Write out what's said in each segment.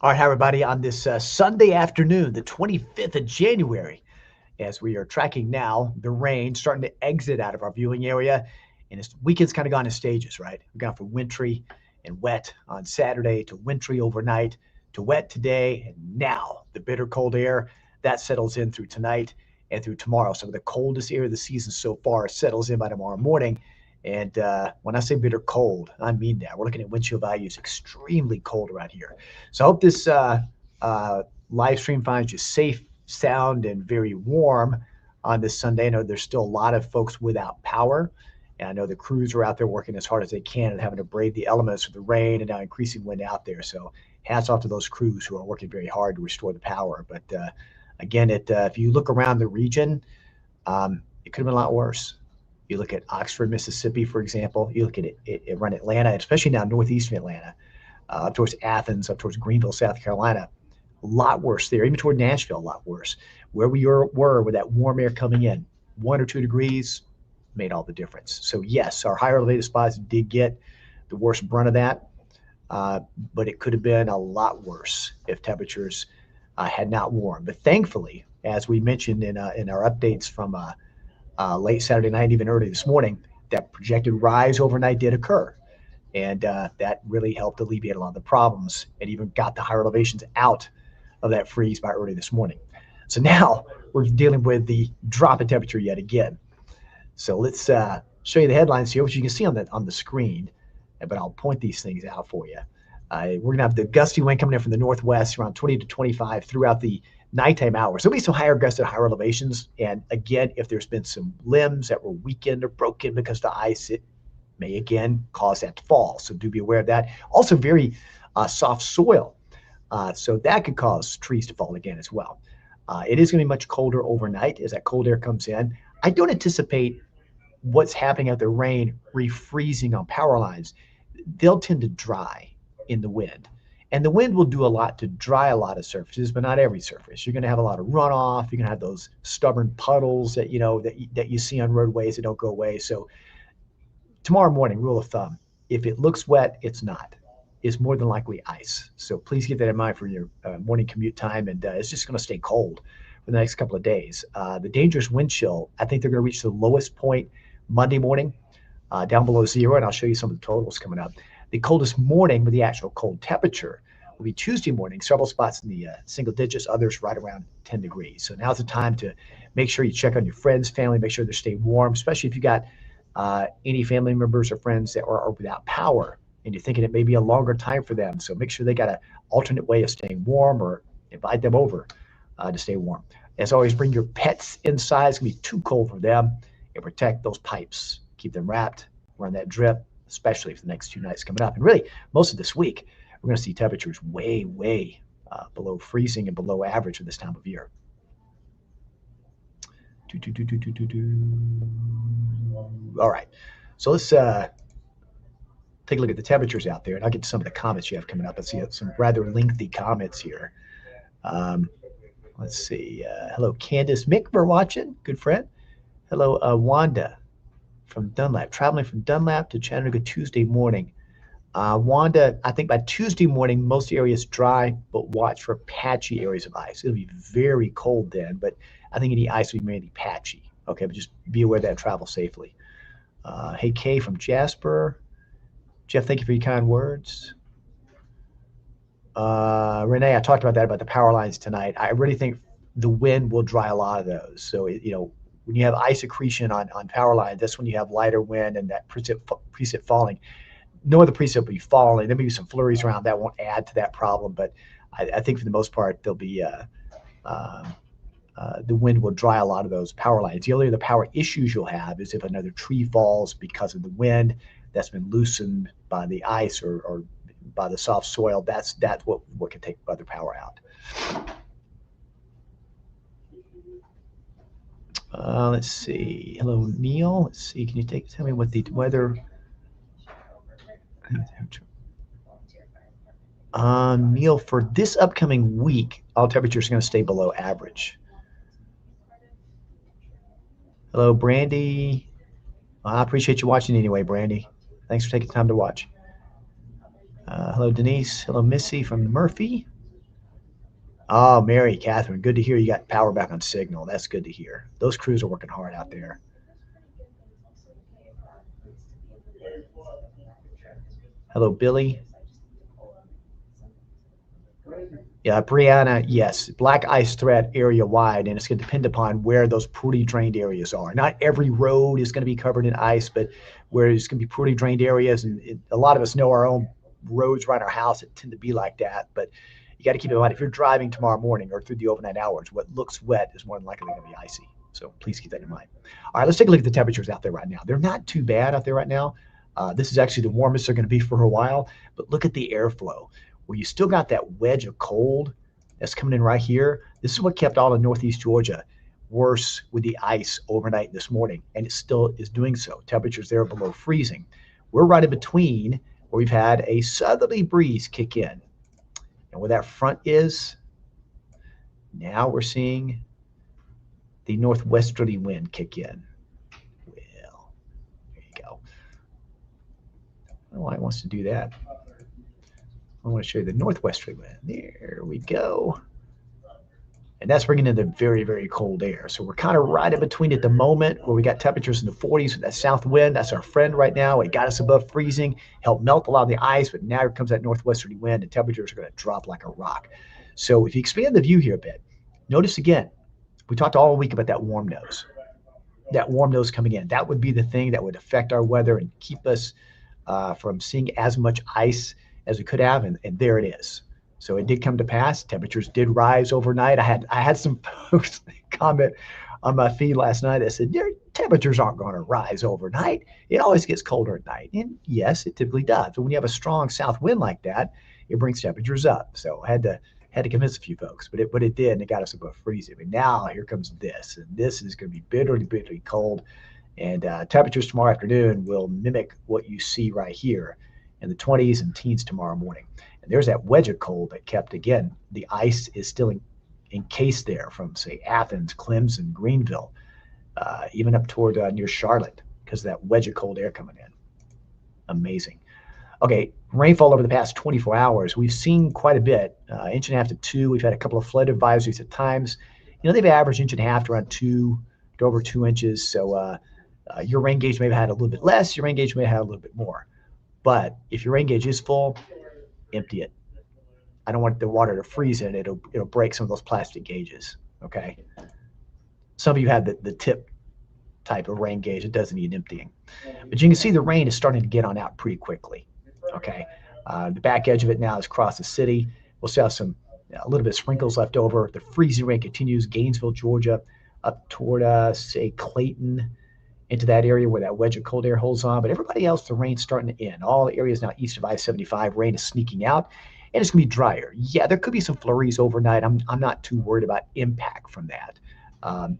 All right, hi everybody, on this Sunday afternoon, the 25th of January, as we are tracking now, the rain starting to exit out of our viewing area. And this weekend's kind of gone in stages, right? We've gone from wintry and wet on Saturday to wintry overnight to wet today. And now the bitter cold air, that settles in through tonight and through tomorrow. Some of the coldest air of the season so far settles in by tomorrow morning. And when I say bitter cold, I mean that. We're looking at wind chill values extremely cold around here. So I hope this live stream finds you safe, sound, and very warm on this Sunday. I know there's still a lot of folks without power. And I know the crews are out there working as hard as they can and having to brave the elements with the rain and now increasing wind out there. So hats off to those crews who are working very hard to restore the power. But again, if you look around the region, it could have been a lot worse. You look at Oxford, Mississippi, for example. You look at it around Atlanta, especially now northeastern Atlanta, up towards Athens, up towards Greenville, South Carolina. A lot worse there. Even toward Nashville, a lot worse. Where we were with that warm air coming in, 1 or 2 degrees made all the difference. So yes, our higher elevated spots did get the worst brunt of that, but it could have been a lot worse if temperatures had not warmed. But thankfully, as we mentioned in our updates from late Saturday night, even early this morning, that projected rise overnight did occur. And that really helped alleviate a lot of the problems and even got the higher elevations out of that freeze by early this morning. So now we're dealing with the drop in temperature yet again. So let's show you the headlines here, which you can see on the screen, but I'll point these things out for you. We're going to have the gusty wind coming in from the northwest around 20 to 25 throughout the nighttime hours. There'll be some higher gusts at higher elevations. And again, if there's been some limbs that were weakened or broken because of the ice, it may again cause that to fall. So do be aware of that. Also very soft soil. So that could cause trees to fall again as well. It is going to be much colder overnight as that cold air comes in. I don't anticipate what's happening at the rain refreezing on power lines. They'll tend to dry in the wind. And the wind will do a lot to dry a lot of surfaces, but not every surface. You're going to have a lot of runoff. You're going to have those stubborn puddles that that you see on roadways that don't go away. So tomorrow morning, rule of thumb, if it looks wet, it's not. It's more than likely ice. So please keep that in mind for your morning commute time. And it's just going to stay cold for the next couple of days. The dangerous wind chill, I think they're going to reach the lowest point Monday morning, down below zero. And I'll show you some of the totals coming up. The coldest morning with the actual cold temperature will be Tuesday morning, several spots in the single digits, others right around 10 degrees. So now's the time to make sure you check on your friends, family, make sure they're staying warm, especially if you got any family members or friends that are without power and you're thinking it may be a longer time for them. So make sure they got an alternate way of staying warm or invite them over to stay warm. As always, bring your pets inside. It's going to be too cold for them, and protect those pipes. Keep them wrapped, run that drip, especially for the next 2 nights coming up. And really, most of this week, we're going to see temperatures way, way below freezing and below average for this time of year. All right, so let's take a look at the temperatures out there, and I'll get to some of the comments you have coming up. Let's see some rather lengthy comments here. Let's see. Hello, Candace. Mick, for watching. Good friend. Hello, Wanda from Dunlap. Traveling from Dunlap to Chattanooga Tuesday morning. Wanda, I think by Tuesday morning, most areas dry, but watch for patchy areas of ice. It'll be very cold then, but I think any ice will be mainly patchy. Okay, but just be aware of that, travel safely. Hey, Kay from Jasper. Jeff, thank you for your kind words. Renee, I talked about that, about the power lines tonight. I really think the wind will dry a lot of those. So, when you have ice accretion on power lines, that's when you have lighter wind and that precip falling. No other precip will be falling. There may be some flurries around that won't add to that problem, but I think for the most part, there'll be the wind will dry a lot of those power lines. The only other power issues you'll have is if another tree falls because of the wind that's been loosened by the ice or by the soft soil. That's what can take other power out. Let's see. Hello, Neil. Let's see. Can you tell me what the weather? Neil, for this upcoming week, all temperatures are going to stay below average. Hello, Brandy. I appreciate you watching anyway, Brandy. Thanks for taking time to watch. Hello, Denise. Hello, Missy from Murphy. Oh, Mary, Catherine, good to hear you got power back on signal. That's good to hear. Those crews are working hard out there. Hello, Billy. Yeah, Brianna, yes, black ice threat area wide, and it's going to depend upon where those poorly drained areas are. Not every road is going to be covered in ice, but where it's going to be poorly drained areas, and a lot of us know our own roads around our house that tend to be like that. But you got to keep in mind if you're driving tomorrow morning or through the overnight hours, what looks wet is more than likely going to be icy. So please keep that in mind. All right, let's take a look at the temperatures out there right now. They're not too bad out there right now. This is actually the warmest they're going to be for a while, but look at the airflow where you still got that wedge of cold that's coming in right here. This is what kept all of northeast Georgia worse with the ice overnight this morning, and it still is doing so. Temperatures there below freezing. We're right in between where we've had a southerly breeze kick in. And where that front is, now we're seeing the northwesterly wind kick in. Well, there you go. I don't know why it wants to do that. I want to show you the northwesterly wind. There we go. And that's bringing in the very, very cold air. So we're kind of right in between at the moment where we got temperatures in the 40s with that south wind. That's our friend right now. It got us above freezing, helped melt a lot of the ice, but now here comes that northwesterly wind and temperatures are going to drop like a rock. So if you expand the view here a bit, notice again, we talked all week about that warm nose. That warm nose coming in. That would be the thing that would affect our weather and keep us from seeing as much ice as we could have. And there it is. So it did come to pass. Temperatures did rise overnight. I had some folks comment on my feed last night that said, your temperatures aren't going to rise overnight. It always gets colder at night. And yes, it typically does. But when you have a strong south wind like that, it brings temperatures up. So I had to convince a few folks, but it did, and it got us above freezing. But now here comes this, and this is going to be bitterly, bitterly cold. And temperatures tomorrow afternoon will mimic what you see right here in the 20s and teens tomorrow morning. And there's that wedge of cold that kept, again, the ice is still encased there from, say, Athens, Clemson, Greenville, even up toward near Charlotte because of that wedge of cold air coming in. Amazing. Okay, rainfall over the past 24 hours, we've seen quite a bit, inch and a half to 2. We've had a couple of flood advisories at times. You know, they've averaged inch and a half to around 2 to over 2 inches. So your rain gauge may have had a little bit less. Your rain gauge may have had a little bit more. But if your rain gauge is full, empty it. I don't want the water to freeze in. It'll break some of those plastic gauges. Okay. Some of you have the tip type of rain gauge. It doesn't need emptying. But you can see the rain is starting to get on out pretty quickly. Okay. The back edge of it now is across the city. We'll still have a little bit of sprinkles left over. The freezing rain continues. Gainesville, Georgia, up toward, say, Clayton, into that area where that wedge of cold air holds on. But everybody else, the rain's starting to end. All the areas now east of I-75, rain is sneaking out, and it's going to be drier. Yeah, there could be some flurries overnight. I'm not too worried about impact from that.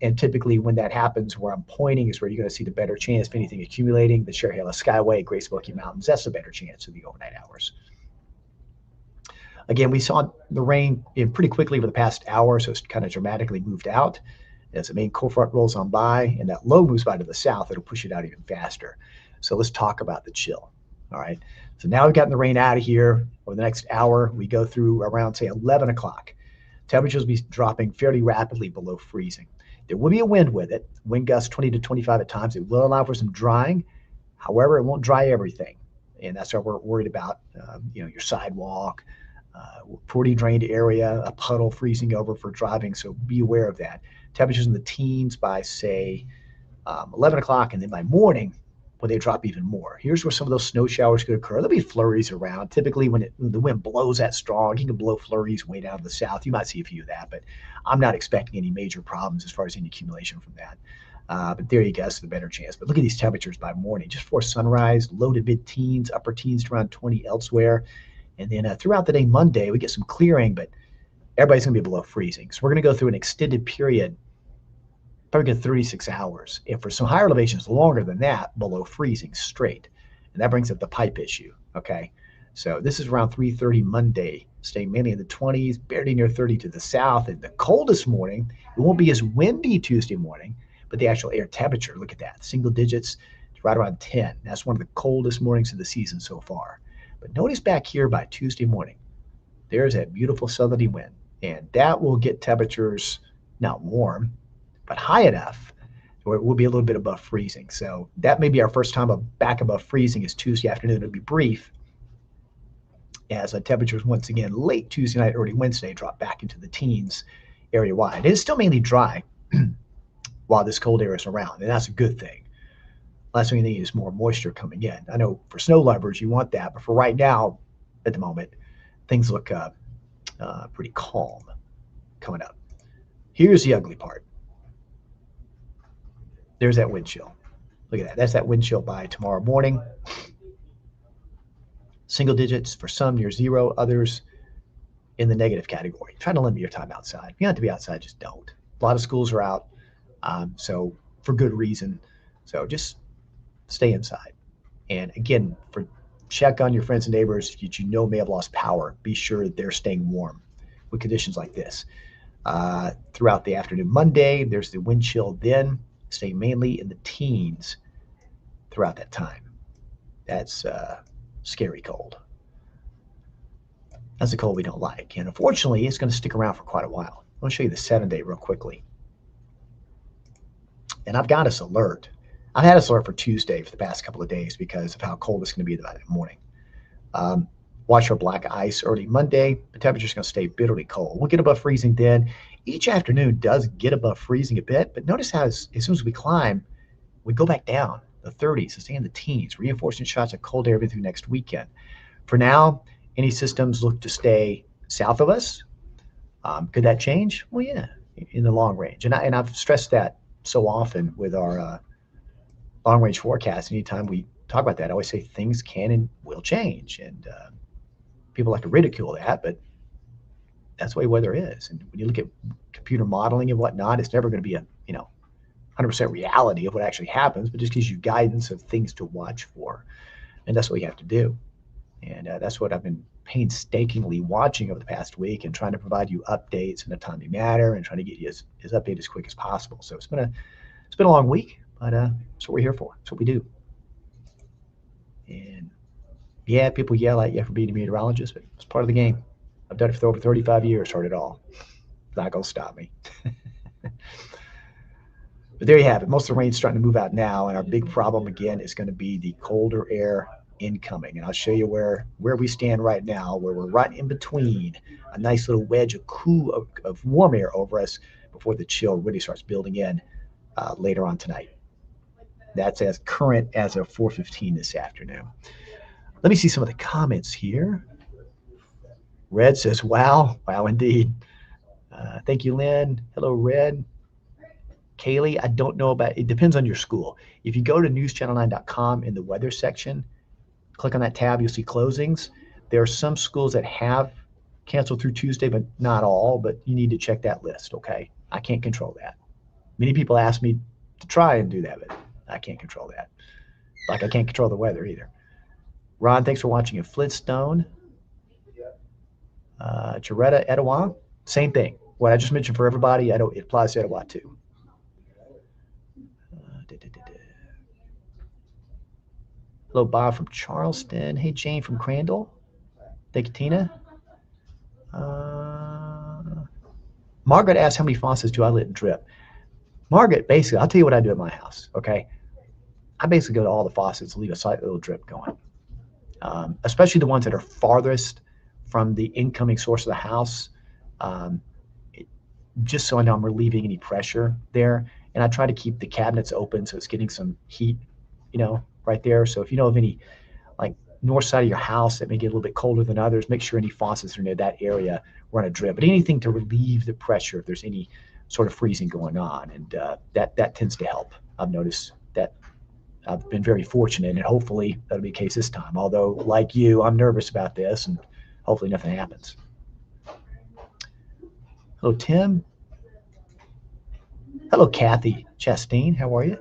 And typically when that happens, where I'm pointing is where you're going to see the better chance of anything accumulating. The Cherry-Hill Skyway, Great Smoky Mountains, that's the better chance of the overnight hours. Again, we saw the rain in pretty quickly over the past hour, so it's kind of dramatically moved out. As the main cold front rolls on by and that low moves by to the south, it'll push it out even faster. So let's talk about the chill. All right. So now we've gotten the rain out of here. Over the next hour, we go through around, say, 11 o'clock. Temperatures will be dropping fairly rapidly below freezing. There will be a wind with it, wind gusts 20 to 25 at times. It will allow for some drying. However, it won't dry everything. And that's what we're worried about, your sidewalk, poorly drained area, a puddle freezing over for driving. So be aware of that. Temperatures in the teens by, say, 11 o'clock, and then by morning, where they drop even more. Here's where some of those snow showers could occur. There'll be flurries around. Typically, when the wind blows that strong, you can blow flurries way down to the south. You might see a few of that, but I'm not expecting any major problems as far as any accumulation from that. But there you go, that's the better chance. But look at these temperatures by morning. Just before sunrise, low to mid-teens, upper teens to around 20 elsewhere. And then throughout the day, Monday, we get some clearing, but everybody's going to be below freezing. So we're going to go through an extended period, probably get 36 hours. And for some higher elevations, longer than that, below freezing straight. And that brings up the pipe issue, okay? So this is around 3:30 Monday, staying mainly in the 20s, barely near 30 to the south. And the coldest morning, it won't be as windy Tuesday morning, but the actual air temperature, look at that, single digits, it's right around 10. That's one of the coldest mornings of the season so far. But notice back here by Tuesday morning, there's that beautiful southerly wind. And that will get temperatures not warm, but high enough where it will be a little bit above freezing. So that may be our first time back above freezing is Tuesday afternoon. It'll be brief as temperatures once again late Tuesday night, early Wednesday drop back into the teens area wide. It is still mainly dry while this cold air is around, and that's a good thing. Last thing you need is more moisture coming in. I know for snow lovers you want that, but for right now, at the moment, things look pretty calm coming up. Here's the ugly part. There's that wind chill. Look at that. That's that wind chill by tomorrow morning. Single digits for some near zero, others in the negative category. Try to limit your time outside. If you don't have to be outside, just don't. A lot of schools are out, so for good reason. So just stay inside. And again, check on your friends and neighbors that you know may have lost power. Be sure that they're staying warm with conditions like this. Throughout the afternoon Monday, there's the wind chill then, staying mainly in the teens throughout that time. That's scary cold. That's a cold we don't like. And unfortunately, it's going to stick around for quite a while. Let me show you the 7-day real quickly. And I've got us alert. I've had us alert for Tuesday for the past couple of days because of how cold it's going to be that morning. Watch for black ice early Monday. The temperature's going to stay bitterly cold. We'll get above freezing then. Each afternoon does get above freezing a bit, but notice how as soon as we climb, we go back down the 30s, stay in the teens, reinforcing shots of cold air through next weekend. For now, any systems look to stay south of us. Could that change? Well, yeah, in the long range. And I've stressed that so often with our long range forecast. Anytime we talk about that, I always say things can and will change. And people like to ridicule that, but that's the way weather is. And when you look at computer modeling and whatnot, it's never going to be a 100% reality of what actually happens, but just gives you guidance of things to watch for. And that's what you have to do. And that's what I've been painstakingly watching over the past week and trying to provide you updates in a timely manner and trying to get you as updated as quick as possible. So it's been a long week, but that's what we're here for. That's what we do. And yeah, people yell at you for being a meteorologist, but it's part of the game. I've done it for over 35 years, heard it all. Not going to stop me. But there you have it. Most of the rain's starting to move out now, and our big problem, again, is going to be the colder air incoming. And I'll show you where we stand right now, where we're right in between a nice little wedge of warm air over us before the chill really starts building in later on tonight. That's as current as of 4:15 this afternoon. Let me see some of the comments here. Red says, wow indeed. Thank you, Lynn. Hello, Red. Kaylee, I don't know about it. Depends on your school. If you go to newschannel9.com in the weather section, click on that tab, you'll see closings. There are some schools that have canceled through Tuesday, but not all, but you need to check that list, okay? I can't control that. Many people ask me to try and do that, but I can't control that. Like I can't control the weather either. Ron, thanks for watching in Flintstone. Charetta, Etowah, same thing. What I just mentioned for everybody, it applies to Etowah too. Hello, Bob from Charleston. Hey, Jane from Crandall. Thank you, Tina. Margaret asked, how many faucets do I let drip? Margaret, basically, I'll tell you what I do at my house, okay? I basically go to all the faucets, leave a slight little drip going, especially the ones that are farthest from the incoming source of the house, just so I know I'm relieving any pressure there. And I try to keep the cabinets open so it's getting some heat, right there. So if you know of any like north side of your house that may get a little bit colder than others, make sure any faucets are near that area run a drip. But anything to relieve the pressure if there's any sort of freezing going on, and that tends to help. I've noticed that. I've been very fortunate, and hopefully that'll be the case this time. Although, like you, I'm nervous about this, and hopefully nothing happens. Hello, Tim. Hello, Kathy Chastain. How are you?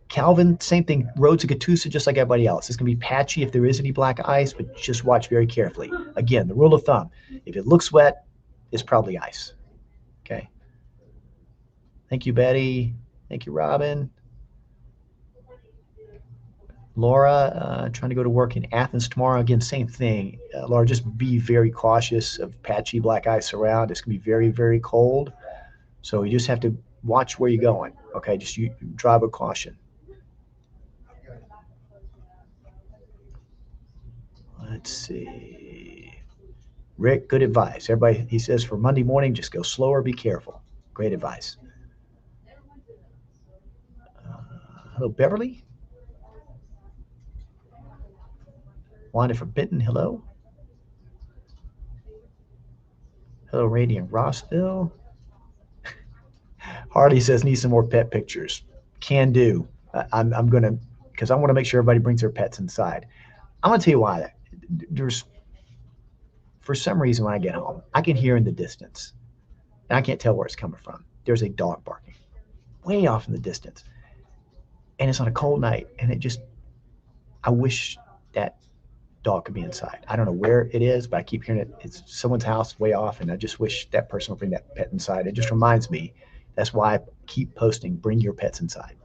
Calvin, same thing. Roads of Catoosa, just like everybody else. It's going to be patchy if there is any black ice, but just watch very carefully. Again, the rule of thumb, if it looks wet, it's probably ice. Okay. Thank you, Betty. Thank you, Robin. Laura, trying to go to work in Athens tomorrow. Again, same thing. Laura, just be very cautious of patchy black ice around. It's going to be very, very cold. So you just have to watch where you're going. Okay, just you drive with caution. Let's see. Rick, good advice. Everybody, he says for Monday morning, just go slower, be careful. Great advice. Hello, Beverly. Wanda from Benton, hello. Hello, Randy in Rossville. Harley says, need some more pet pictures. Can do. I'm going to, because I want to make sure everybody brings their pets inside. I'm going to tell you why. There's, for some reason, when I get home, I can hear in the distance, and I can't tell where it's coming from. There's a dog barking way off in the distance. And it's on a cold night, and it just, I wish that dog could be inside. I don't know where it is, but I keep hearing it. It's someone's house way off, and I just wish that person would bring that pet inside. It just reminds me. That's why I keep posting, bring your pets inside.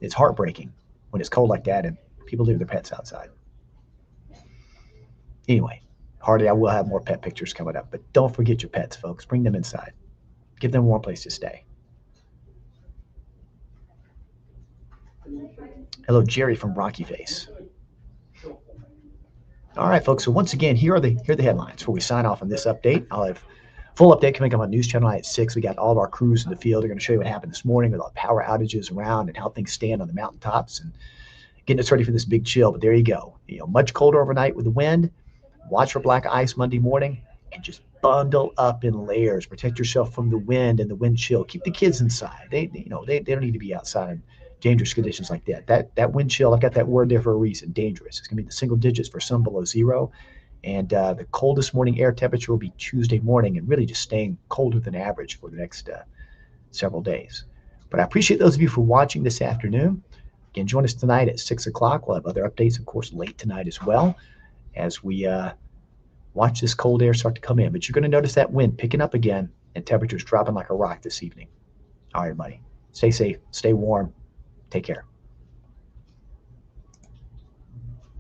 It's heartbreaking when it's cold like that and people leave their pets outside. Anyway, Hardy, I will have more pet pictures coming up, but don't forget your pets, folks. Bring them inside. Give them a warm place to stay. Hello, Jerry from Rocky Face. All right, folks. So once again, here are the headlines before we sign off on this update. I'll have full update coming up on News Channel at 6. We got all of our crews in the field. They're going to show you what happened this morning with all the power outages around and how things stand on the mountaintops and getting us ready for this big chill. But there you go. Much colder overnight with the wind. Watch for black ice Monday morning and just bundle up in layers. Protect yourself from the wind and the wind chill. Keep the kids inside. They don't need to be outside in dangerous conditions like that. That wind chill, I've got that word there for a reason. Dangerous. It's going to be the single digits for some below zero. And the coldest morning air temperature will be Tuesday morning and really just staying colder than average for the next several days. But I appreciate those of you for watching this afternoon. Again, join us tonight at 6 o'clock. We'll have other updates, of course, late tonight as well as we watch this cold air start to come in. But you're going to notice that wind picking up again and temperatures dropping like a rock this evening. All right, everybody. Stay safe. Stay warm. Take care.